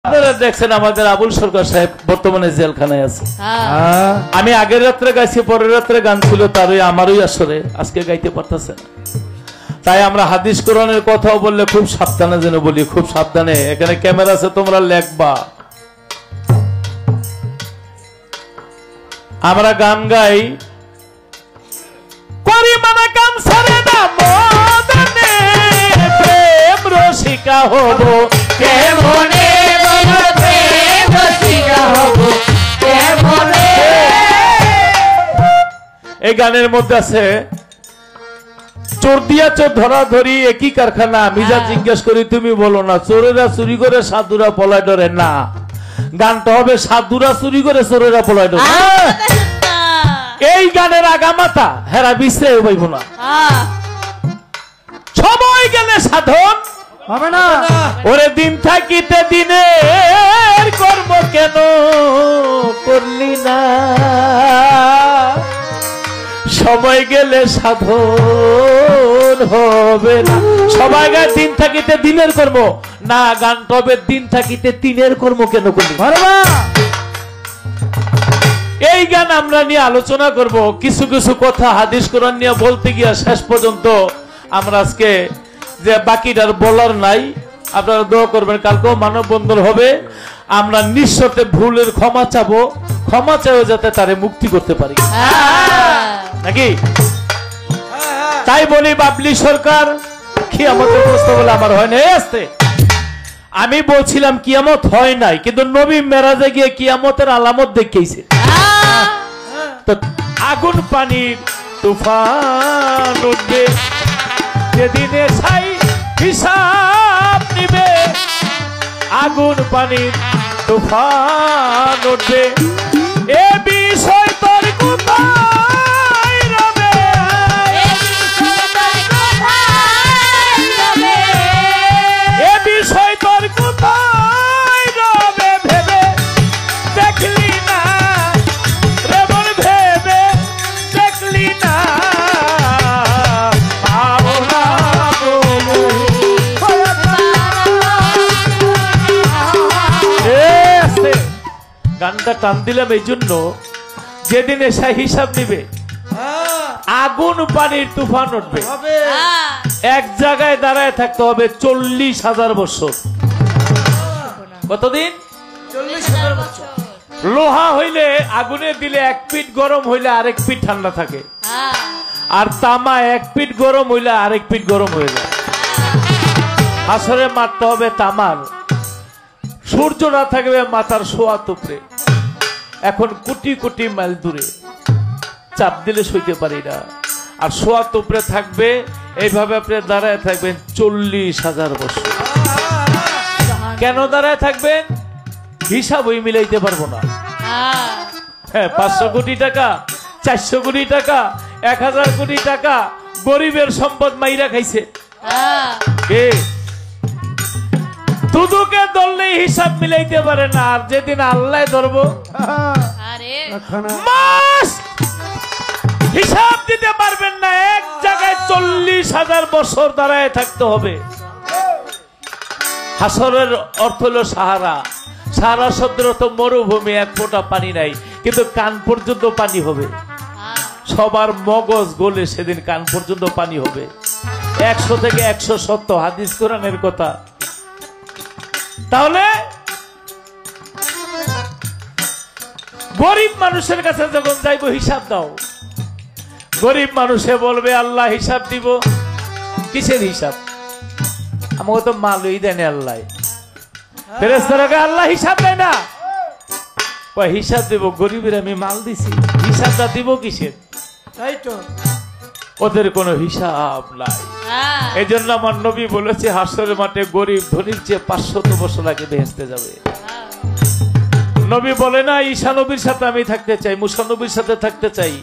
আপনারা দেখছেন আমাদের আবুল সরকার সাহেব বর্তমানে জেলখানায় আছে। আমি আগের রাত্রে গাইছি, পরের রাত্রে গান ছিল তারই আমারই আসরে, আজকে গাইতে পারতেছে না। তাই আমরা হাদিস কোরআনের কথাও বললে খুব সাবধানে যেন বলি, খুব সাবধানে। এখানে ক্যামেরা আছে, তোমরা লেখবা। আমরা গান গাই করিমানা কাম সারে না মদনে, প্রেম রসিকা হব কেমনে, প্রেম রসিকা হব কেমনে। এই গানের মধ্যে আছে চোর দিয়া চোর ধরা ধরি একই কারখানা। আমি যা জিজ্ঞেস করি তুমি বলো না, চোরেরা চুরি করে সাধুরা পলায় ডরে না। গানটা হবে সাধুরা চুরি করে চোরেরা পলায় ডরে। এই গানের আগামাতা হেরা বিশ্রে পাইব না। সময় গেলে সাধন হবে না। ওরে দিন থাকিতে দিনের কর্ম কেন করলি না, সময় গেলে সাধন হবে না। সবাই গায় দিন থাকিতে দিনের কর্ম না, গান তবে দিন থাকিতে তিনের কর্ম কেন করলি। এই গান আমরা নিয়ে আলোচনা করব। কিছু কিছু কথা হাদিস কোরআন নিয়ে বলতে গিয়া শেষ পর্যন্ত আমরা আজকে যে বাকিটার বলার নাই, আপনারা দোয়া করবেন। কালকেও মানববন্ধন হবে, আমরা নিঃশর্তে ভুলের ক্ষমা চাবো, ক্ষমা চাইও যাতে তারে মুক্তি করতে পারি, নাকি? তাই বলি বাবলি সরকার কিয়ামতের প্রশ্ন বলে আমার হয় না। আসতে আমি বলছিলাম কিয়ামত হয় নাই, কিন্তু নবী মেরাজে গিয়ে কিয়ামতের আলামত দেখিয়েছে। তো আগুন পানির তুফান উঠবে, যেদিনে ছাই হিসাব নিবে। আগুন পানির তুফান উঠবে, এ বিষয় তোর কোথায় রবে, এ বিষয় তোর কোথায় রবে। ভেবে দেখলি না রে মন, ভেবে দেখলি না। গানটা টান দিলাম এই জন্য, যেদিন এসে হিসাব নিবে আগুন পানির তুফান উঠবে, এক জায়গায় দাঁড়ায় থাকতে হবে 40,000 বছর। কতদিন? 40,000 বছর। লোহা হইলে আগুনে দিলে 1 ফিট গরম হইলে আরেক ফিট ঠান্ডা থাকে, আর তামা 1 ফিট গরম হইলে আরেক ফিট গরম হয়ে যায়। হাসরে মারতে হবে তামার, সূর্যটা থাকবে মাথার সোয়াত উপরে। এখন কোটি কোটি মাইল দূরে, চাপ দিলে সইতে পারি না। আর সোয়াত উপরে থাকবে, এইভাবে আপনি দাঁড়ায় থাকবেন 40,000 বছর। কেন দাঁড়ায় থাকবেন? হিসাব ওই মিলাইতে পারবো না। হ্যাঁ, 500 কোটি টাকা, 400 কোটি টাকা, 1000 কোটি টাকা গরিবের সম্পদ মাইরা খাইছে কে? দুদুকে ধরলেই হিসাব মিলাইতে পারে না, আর যেদিন আল্লাহ ধরবো হিসাব দিতে পারবেন না। এক জায়গায় 40,000 বছর দাঁড়ায় থাকতে হবে। হাসরের অর্থ হলো সাহারা। সাহারা শব্দের অর্থ মরুভূমি, 1 ফোঁটা পানি নাই, কিন্তু কান পর্যন্ত পানি হবে। সবার মগজ গলে সেদিন কান পর্যন্ত পানি হবে। 100 থেকে 170 হাদিস কোরআনের কথা। তাহলে গরিব মানুষের কাছে যখন যাইব হিসাব দাও, গরিব মানুষে বলবে আল্লাহ হিসাব দিব। কিসের হিসাব? আমাকে তো মালই দেন আল্লাহ। ফেরেশতারা আল্লাহ হিসাব দেয় না, হিসাব দেব। গরিবের আমি মাল দিছি, হিসাবটা দিব কিসের? তাই তো ওদের কোনো হিসাব নাই। এই জন্য আমার নবী বলেছে হাসরের মাঠে গরিব ধনীর চেয়ে 500 বছর আগে বেহেশতে যাবে। নবী বলে না ঈসা নবীর সাথে আমি থাকতে চাই, মুসা নবীর সাথে থাকতে চাই।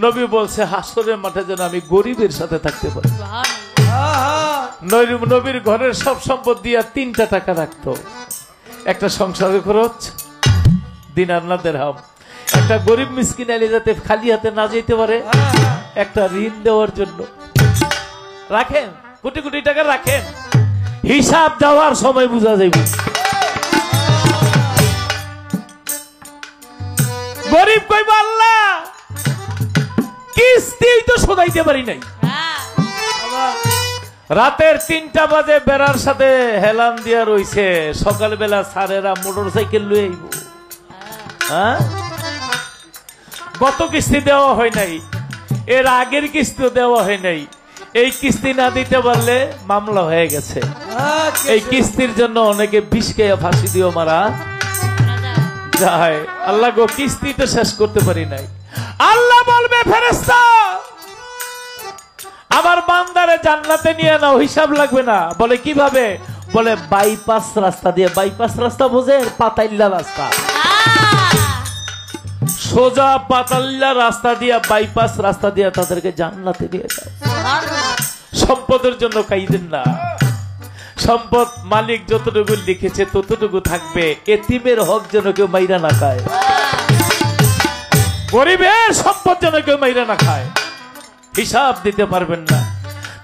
নবী বলছে হাসরের মাঠে যেন আমি গরিবের সাথে থাকতে পারি। নবীর ঘরের সব সম্পদ দিয়া 3টা টাকা রাখতো। একটা সংসারের খরচ, দিনার না দিরহাম। একটা গরিব মিসকিন আলী যাতে খালি হাতে না যেতে পারে, একটা ঋণ দেওয়ার জন্য রাখেন। কোটি কোটি টাকা রাখেন, হিসাব দেওয়ার সময় বুঝা যাইবে। খোদাইতে পারি নাই। রাতের ৩টা বাজে বেড়ার সাথে হেলান দিয়া রইছে, সকালবেলা স্যারেরা মোটর সাইকেল লয়ে আইব। হ্যাঁ, গত কিস্তি দেওয়া হয় নাই, এর আগের কিস্তি দেওয়া হয় নাই। এই কিস্তি না দিতে পারলে মামলা হয়ে গেছে। এই কিস্তির জন্য অনেকে বিষ খেয়ে ফাঁসি দিও মারা যায়। আল্লাহ গো, কিস্তিটা শেষ করতে পারি নাই। আল্লাহ বলবে, ফেরেশতা আমার বান্দারে জান্নাতে নিয়ে নাও, হিসাব লাগবে না। বলে কিভাবে? বলে বাইপাস রাস্তা দিয়ে। বাইপাস রাস্তা বোঝেন? পাতাইল্লা রাস্তা, সোজা পাতাল্লা রাস্তা দিয়া, বাইপাস রাস্তা দিয়া তাদেরকে জান্নাতে নিয়ে যাও। সম্পদের জন্য কাইদেন না। সম্পদ মালিক যতটুকু লিখেছে ততটুকু থাকবে। এতিমের হক যেন কেউ মাইরা না খায়, গরিবের সম্পদ যেন কেউ মাইরা না খায়। হিসাব দিতে পারবেন না।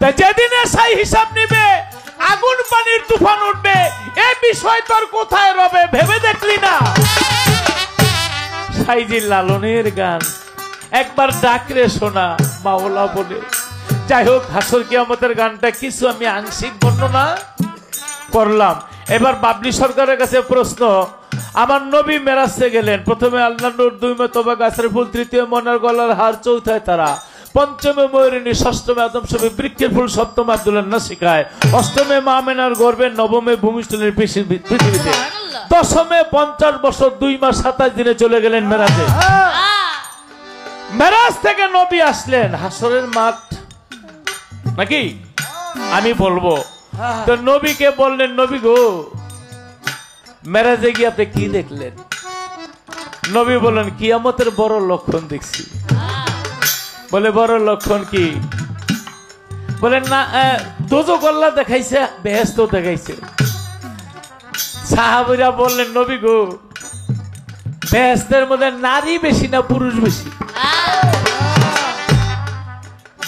তাই যেদিনে সেই হিসাব নিবে, আগুন পানির তুফান উঠবে। এই বিষয় তোর কোথায় রবে ভেবে দেখলি না? সাইজি লালনের গান একবার ডাকরে শোনা মাওলা বলে। যাই হোক, হাসর কিয়ামতের গানটা কিছু আমি আংশিক বর্ণনা করলাম। এবার বাবলি সরকারের কাছে প্রশ্ন। আমার নবী মেরাজে গেলেন, প্রথমে আল্লাহ নূর, 2 তবা গাছের ফুল, 3 মনের গলার হার, 4 তারা, 5 ময়ূরিনী, 6 আদম ছবি বৃক্ষের ফুল, 7 আব্দুল্লাহ নাসিকায়, 8 মা আমেনার গর্ভে, 9 ভূমিষ্ঠলের পৃথিবীতে, 10 50 বছর 2 মাস 27 দিনে চলে গেলেন মেরাজে। মেরাজ থেকে নবী আসলেন হাসরের মাঠ নাকি আমি বলবো। তো নবীকে বললেন, নবী গো মেরাজে গিয়ে আপনি কি দেখলেন? নবী বললেন, কিয়ামতের বড় লক্ষণ দেখছি। বলে বড় লক্ষণ কি? বলেন না, দোজখ আল্লাহ দেখাইছে, বেহেশত দেখাইছে। সাহাবীরা বললেন, নবী গো বেহেশতের মধ্যে নারী বেশি না পুরুষ বেশি?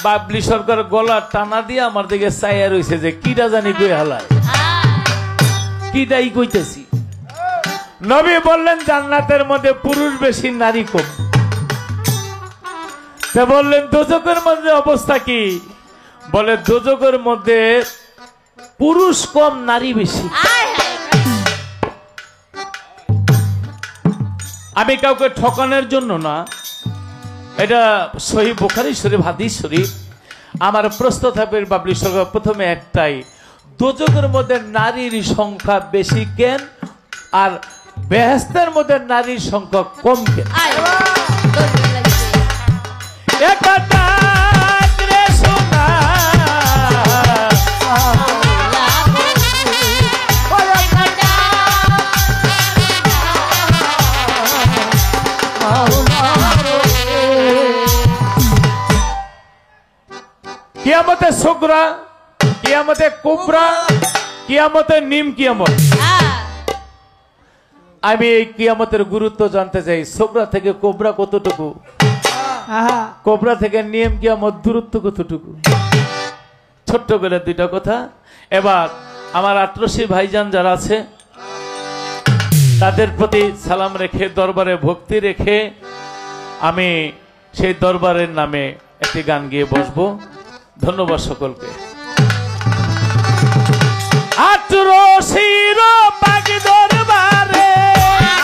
বাবলি সরকার গলা টানা দিয়ে আমার দিকে চাইয়া রয়েছে যে কিটা জানি কই হালায়, কিটাই কইতেছি। নবী বললেন, জান্নাতের মধ্যে পুরুষ বেশি নারী কম। তা বললেন, দোজখের মধ্যে অবস্থা কি? বলে দোজখের মধ্যে পুরুষ কম নারী বেশি। আমি কাউকে ঠকানোর জন্য না, এটা সহিহ বুখারী শরীফ, হাদিস শরীফ। আমার প্রশ্ন থাকবে বাবলি সরকার, প্রথমে একটাই, দোজখের মধ্যে নারীর সংখ্যা বেশি কেন আর বেহেশতের মধ্যে নারীর সংখ্যা কম কেন? কিয়ামতে সুগরা, কিয়ামতে কুবরা, কিয়ামতে নিম কিয়ামত। আমি এই কিয়ামতের গুরুত্ব জানতে চাই। সুগরা থেকে কোবরা কতটুকু, কোবরা থেকে নিম কিয়ামত দূরত্ব কতটুকু? ছোট্ট করে 2টা কথা। এবার আমার আত্রসী ভাইজান যারা আছে তাদের প্রতি সালাম রেখে, দরবারে ভক্তি রেখে আমি সেই দরবারের নামে একটি গান গিয়ে বসবো। ধন্যবাদ সকলকে। আত্রসীর পাক দরবারে,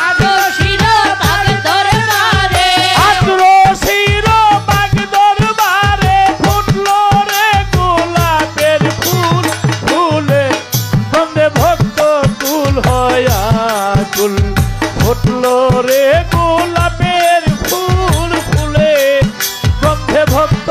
আত্রসীর পাক দরবারে, আত্রসীর পাক দরবারে, ফুটলো রে গোলাপের ফুল, ফুলে গন্ধে ভক্ত কুল হয়া কুল, ফুটলো রে গোলাপের ফুল, ফুলে গন্ধে ভক্ত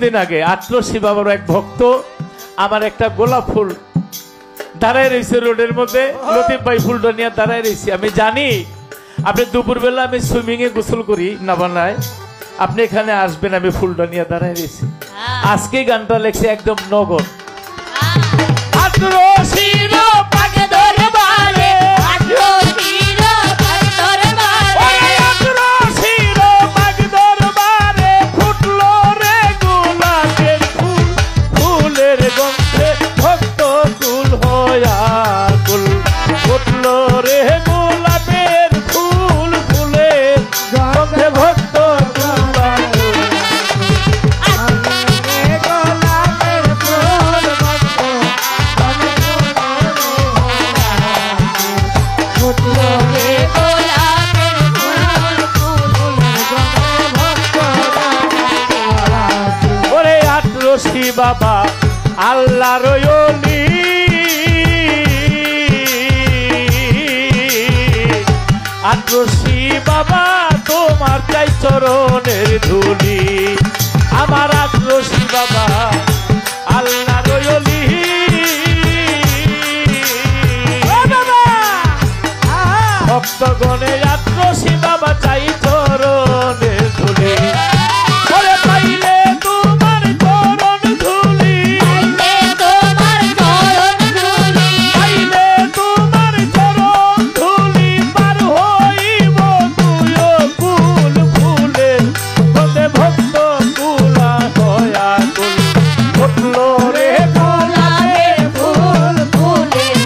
দিন আগে আত্রসী বাবার এক ভক্ত আমার একটা গোলাপ ফুল দাঁড়ায় রয়েছে রোডের মধ্যে, লতিফ ভাই ফুলটা নিয়ে দাঁড়ায় রয়েছে। আমি জানি আপনি দুপুরবেলা আমি সুইমিং এ গোসল করি না বানায়, আপনি এখানে আসবেন, আমি ফুলটা নিয়ে দাঁড়ায় রয়েছি। আজকে গানটা লেখছে একদম নগদ, বাবা আল্লাহর ওলি আটরশি বাবা তোমার চাই চরণের ধুলি আমার আটরশি বাবা আল্লাহর ওলি ভক্তগণে আটরশি বাবা চাই চরণের ধুলি ওরে পাইলে তোমার চরণ ধুলি পাইলে তোমার চরণ ধুলি পার হইব তুইও কুল ফুলের হতে ভক্ত কুলা হয়া কুল ফুটল রে গোলাপের ফুল ফুলের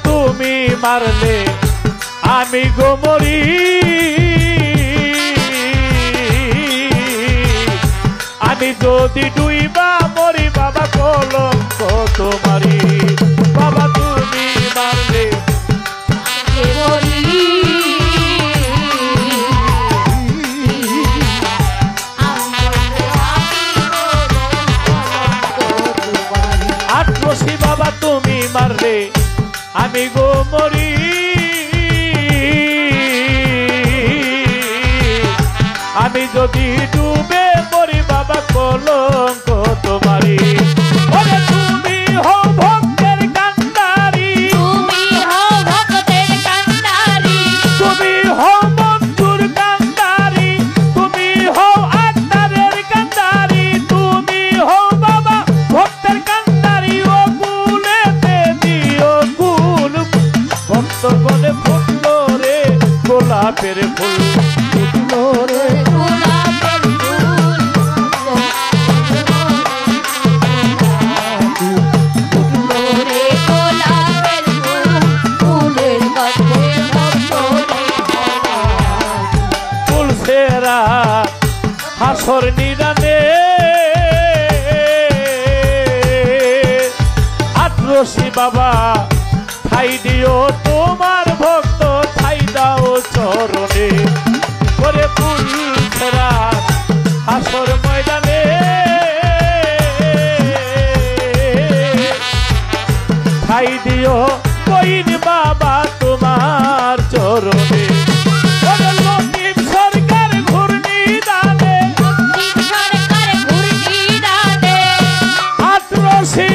তুমি মারলে আমি গোমরি আমি যদি ডুইবা মরি বাবা কলঙ্ক তোমারি বাবা তুমি মারলে আটরশি বাবা তুমি মারলে আমি গো মরি আমি যদি ডুবে মরি বাবা কলঙ্ক তোমারি ওরে তুমি হও ভক্তের কান্ডারি তুমি হও ভক্তের কান্ডারি তুমি হও মঞ্জুর কান্ডারি তুমি হও আত্মারের কান্ডারি তুমি হও বাবা ভক্তের কান্ডারি ও কুলেতে দিও কুল ভক্তগণে ফুটল রে গোলাপের ফুল ফুটল রে গোলাপের ফুল ফুটল রে গোলাপের ফুল ফুলের গন্ধে ফুল সেরা হাসর নিদানে আটরশি বাবা ঠাই দিও তোমার ভক্ত ঠাই দাও চরণে করে ফুল ছেড়া হাসর ময়দানে ঠাই দিও কইন বাবা তোমার চরণে লতিফ সরকার ঘূর্ণি দানে আটরশি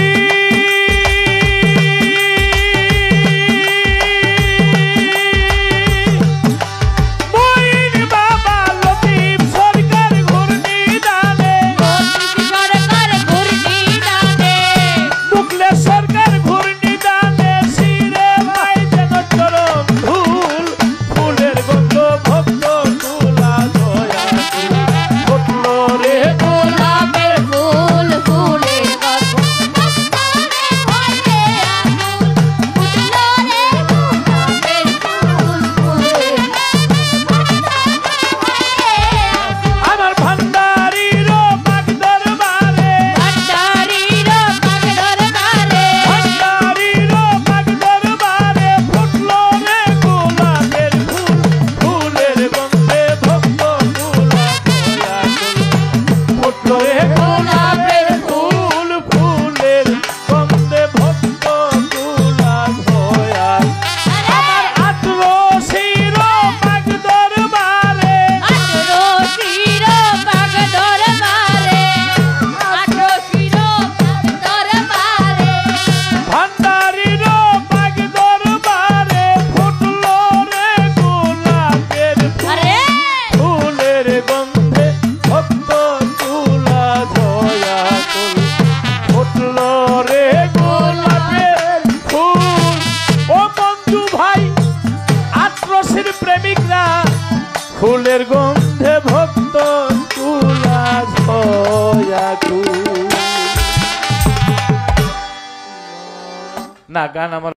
ফুলের গন্ধে ভক্ত তুলা ধয়াকু না গান আমার